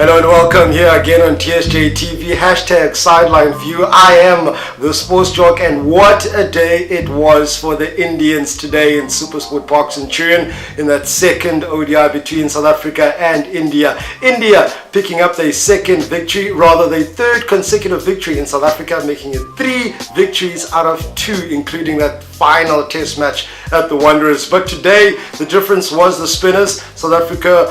Hello and welcome here again on TSJ TV, hashtag Sideline View. I am the Sports Jock, and what a day it was for the Indians today in Supersport Park Centurion in that second ODI between South Africa and India. India picking up their second victory, rather their third consecutive victory in South Africa, making it 3 victories out of 2, including that final test match at the Wanderers. But today the difference was the spinners. South Africa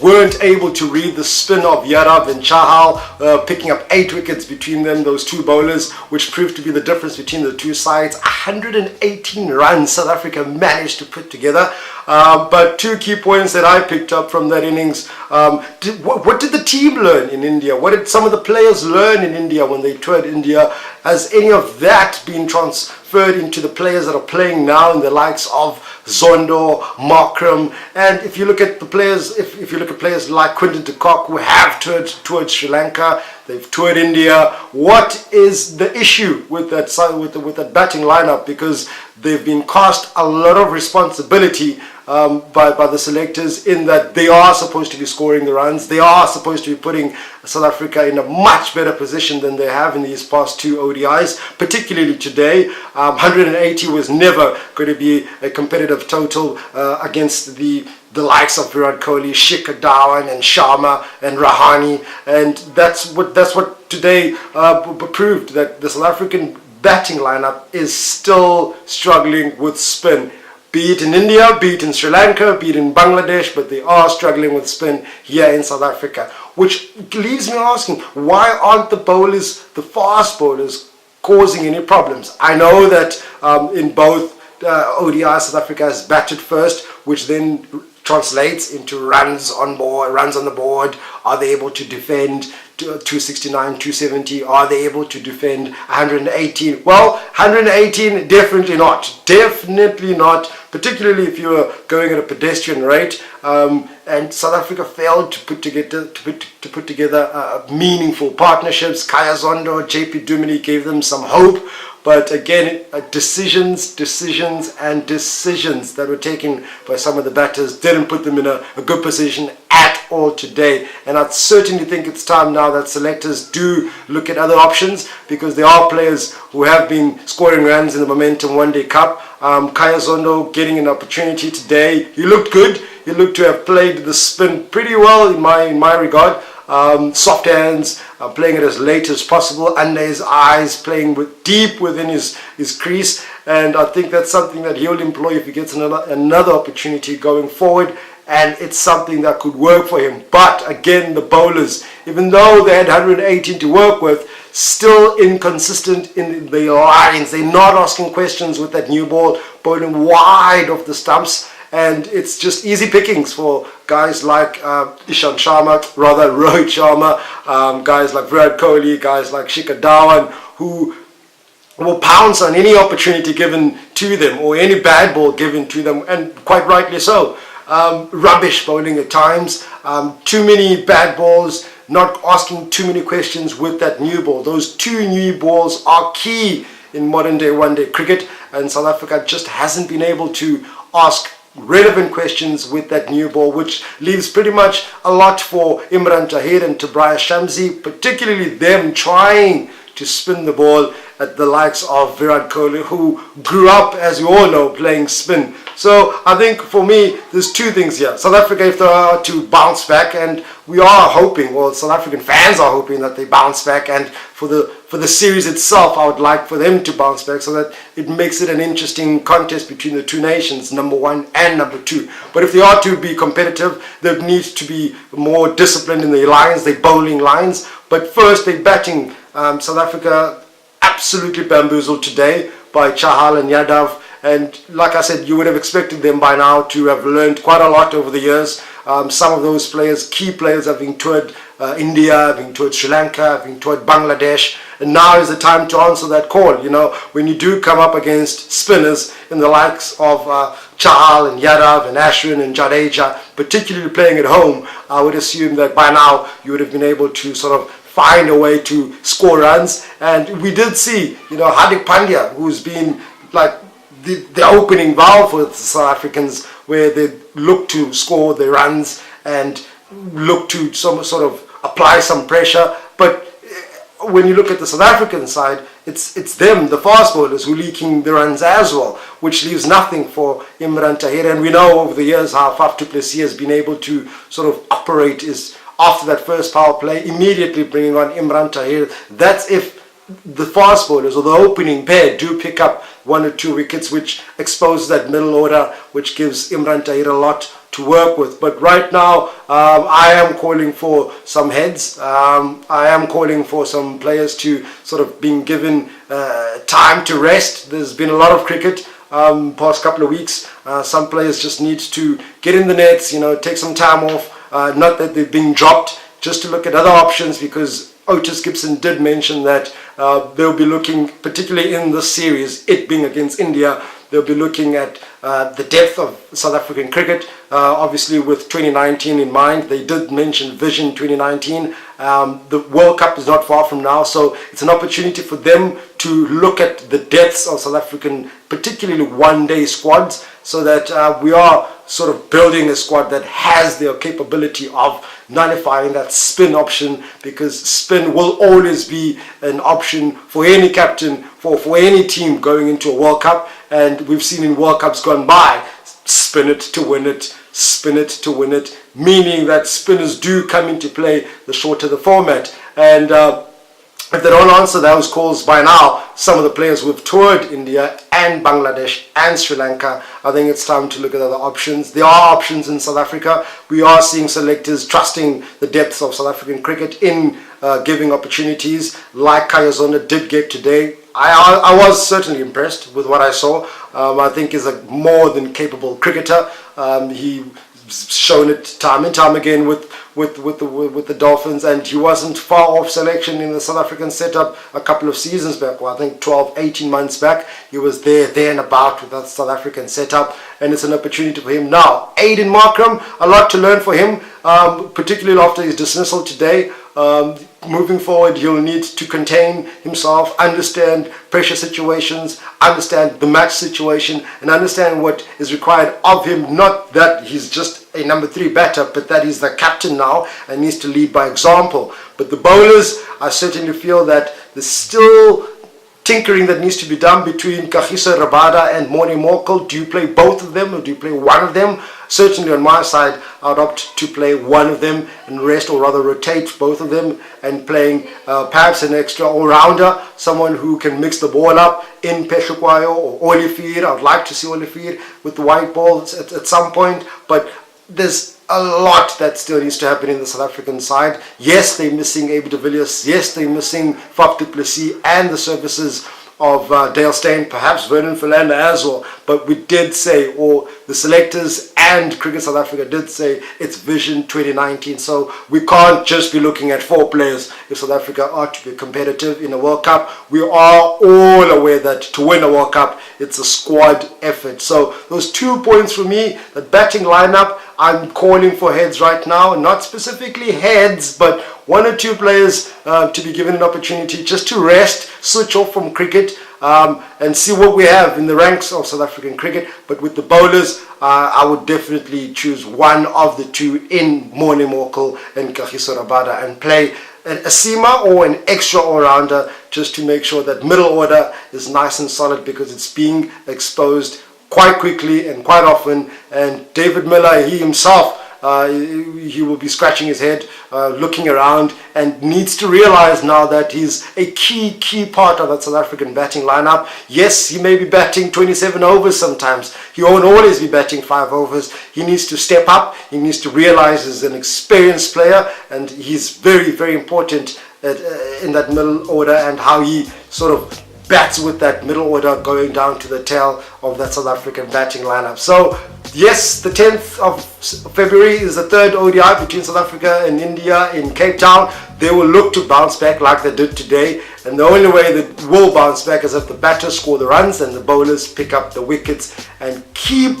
weren't able to read the spin of Yadav and Chahal, picking up 8 wickets between them, those two bowlers, which proved to be the difference between the two sides. 118 runs South Africa managed to put together. But 2 key points that I picked up from that innings. What did the team learn in India? What did some of the players learn in India when they toured India? Has any of that been transferred into the players that are playing now in the likes of Zondo, Markram? And if you look at the players, if you look at players like Quinton de Kock, who have toured Sri Lanka, they've toured India. What is the issue with that with that batting lineup? Because they've been cast a lot of responsibility by the selectors, in that they are supposed to be scoring the runs. They are supposed to be putting South Africa in a much better position than they have in these past 2 ODIs, particularly today. 180 was never going to be a competitive total against the likes of Virat Kohli, Shikhar Dhawan and Sharma and Rahane, and that's what today proved, that the South African batting lineup is still struggling with spin. Be it in India, be it in Sri Lanka, be it in Bangladesh, but they are struggling with spin here in South Africa, which leaves me asking, why aren't the bowlers, the fast bowlers, causing any problems? I know that in both ODI, South Africa has batted first, which then translates into runs on the board. Are they able to defend 269, 270? Are they able to defend 118? Well, 118 definitely not, particularly if you're going at a pedestrian rate. And South Africa failed to put together meaningful partnerships. Kaya Zondo, JP Duminy gave them some hope. But again, decisions that were taken by some of the batters didn't put them in a good position at all today. And I certainly think it's time now that selectors do look at other options, because there are players who have been scoring runs in the Momentum One Day Cup. Kaya Zondo getting an opportunity today. He looked good. He looked to have played the spin pretty well in my regard. Soft hands, playing it as late as possible, under his eyes, playing deep within his crease, and I think that's something that he'll employ if he gets another opportunity going forward, and it's something that could work for him. But again, the bowlers, even though they had 118 to work with, still inconsistent in their lines. They're not asking questions with that new ball, bowling wide off the stumps. And it's just easy pickings for guys like Rohit Sharma, guys like Virat Kohli, guys like Shikhar Dhawan, who will pounce on any opportunity given to them, or any bad ball given to them, and quite rightly so. Rubbish bowling at times, too many bad balls, not asking too many questions with that new ball. Those 2 new balls are key in modern day one-day cricket, and South Africa just hasn't been able to ask relevant questions with that new ball, which leaves pretty much a lot for Imran Tahir and Tabraya Shamsi, particularly them trying to spin the ball at the likes of Virat Kohli, who grew up, as you all know, playing spin. So I think for me, there's 2 things here. South Africa, if they are to bounce back, and we are hoping, well, South African fans are hoping that they bounce back, and for the series itself, I would like for them to bounce back, so that it makes it an interesting contest between the 2 nations, number 1 and number 2. But if they are to be competitive, there needs to be more discipline in their lines, their bowling lines. But first, they're batting. South Africa absolutely bamboozled today by Chahal and Yadav. And like I said, you would have expected them by now to have learned quite a lot over the years. Some of those players, key players, have been toured India, have been toured Sri Lanka, have been toured Bangladesh. And now is the time to answer that call. You know, when you do come up against spinners in the likes of Chahal and Yadav and Ashwin and Jadeja, particularly playing at home, I would assume that by now you would have been able to sort of find a way to score runs. And we did see, Hardik Pandya, who's been like the opening valve for the South Africans, where they look to score their runs and look to some sort of apply some pressure. But when you look at the South African side, it's them, the fast bowlers, who are leaking the runs as well, which leaves nothing for Imran Tahir. And we know over the years how Faf du Plessis has been able to sort of operate is after that first power play, immediately bringing on Imran Tahir. That's if the fast bowlers or the opening pair do pick up 1 or 2 wickets, which exposes that middle order, which gives Imran Tahir a lot to work with. But right now, I am calling for some heads. I am calling for some players to sort of being given time to rest. There's been a lot of cricket past couple of weeks. Some players just need to get in the nets, take some time off. Not that they're being dropped, just to look at other options, because Otis Gibson did mention that they'll be looking, particularly in this series, it being against India, they'll be looking at the depth of South African cricket, obviously with 2019 in mind. They did mention Vision 2019. The World Cup is not far from now, so it's an opportunity for them to look at the depths of South African, particularly one-day squads, so that we are sort of building a squad that has the capability of nullifying that spin option, because spin will always be an option for any captain, for any team going into a World Cup. And we've seen in World Cups gone by, spin it to win it, spin it to win it, meaning that spinners do come into play the shorter the format. And if they don't answer those calls by now, some of the players who have toured India and Bangladesh and Sri Lanka, I think it's time to look at other options. There are options in South Africa. We are seeing selectors trusting the depths of South African cricket in giving opportunities, like Kayazona did get today. I was certainly impressed with what I saw. I think he's a more than capable cricketer. He's shown it time and time again with the Dolphins, and he wasn't far off selection in the South African setup a couple of seasons back, or I think 12-18 months back. He was there and about with that South African setup, and it's an opportunity for him now. Aiden Markram, a lot to learn for him, particularly after his dismissal today. Moving forward, he'll need to contain himself, understand pressure situations, understand the match situation, and understand what is required of him. Not that he's just a number 3 batter, but that he's the captain now and needs to lead by example. But the bowlers, I certainly feel that there's still tinkering that needs to be done between Kagiso Rabada and Morne Morkel. Do you play both of them, or do you play one of them? Certainly on my side, I'd opt to play one of them and rest, or rather rotate both of them, and playing perhaps an extra all-rounder, someone who can mix the ball up in Peshukwayo or Olifir. I'd like to see Olifir with the white balls at some point, but there's a lot that still needs to happen in the South African side. Yes, they're missing AB de Villiers. Yes, they're missing Faf du Plessis and the services of Dale Steyn, perhaps Vernon Philander as well. But we did say, or the selectors and Cricket South Africa did say, it's Vision 2019. So we can't just be looking at 4 players if South Africa are to be competitive in a World Cup. We are all aware that to win a World Cup, it's a squad effort. So those 2 points for me, the batting lineup, I'm calling for heads right now. Not specifically heads, but 1 or 2 players to be given an opportunity just to rest, switch off from cricket, and see what we have in the ranks of South African cricket. But with the bowlers, I would definitely choose one of the 2 in Morne Morkel and Kagiso Rabada, and play a seamer or an extra all-rounder, just to make sure that middle order is nice and solid, because it's being exposed quite quickly and quite often. And David Miller, he himself, he will be scratching his head, looking around, and needs to realize now that he's a key part of that South African batting lineup. Yes, he may be batting 27 overs sometimes. He won't always be batting 5 overs. He needs to step up. He needs to realize he's an experienced player, and he's very important in that middle order, and how he sort of bats with that middle order going down to the tail of that South African batting lineup. So yes, the 10th of February is the 3rd ODI between South Africa and India in Cape Town. They will look to bounce back like they did today, and the only way they will bounce back is if the batters score the runs and the bowlers pick up the wickets and keep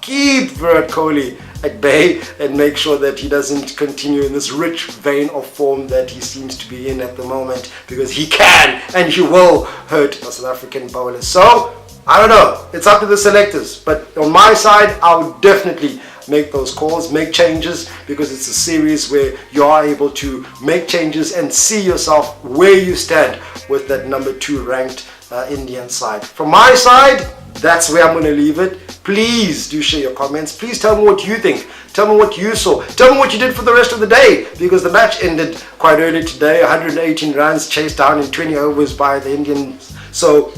Virat Kohli at bay, and make sure that he doesn't continue in this rich vein of form that he seems to be in at the moment, because he can and he will hurt the South African bowlers. So I don't know, it's up to the selectors, but on my side, I would definitely make those calls, make changes, because it's a series where you are able to make changes and see yourself where you stand with that number 2 ranked Indian side. From my side, that's where I'm going to leave it. Please do share your comments. Please tell me what you think. Tell me what you saw. Tell me what you did for the rest of the day, because the match ended quite early today. 118 runs chased down in 20 overs by the Indians. So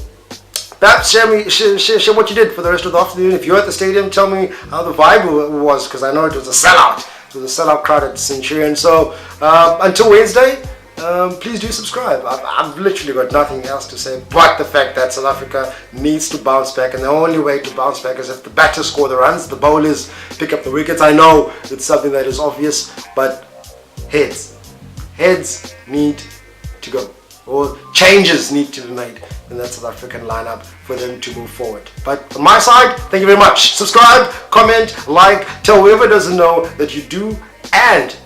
perhaps share what you did for the rest of the afternoon. If you're at the stadium, tell me how the vibe was, because I know it was a sellout. It was a sellout crowd at Centurion. So until Wednesday, please do subscribe. I've literally got nothing else to say but the fact that South Africa needs to bounce back, and the only way to bounce back is if the batters score the runs, the bowlers pick up the wickets. I know it's something that is obvious, but heads need to go, or changes need to be made in that South African lineup for them to move forward. But on my side, thank you very much. Subscribe, comment, like, tell whoever doesn't know that you do, and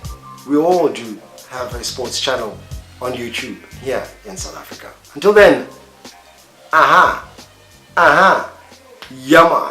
we all do have a sports channel on YouTube here in South Africa. Until then, yama.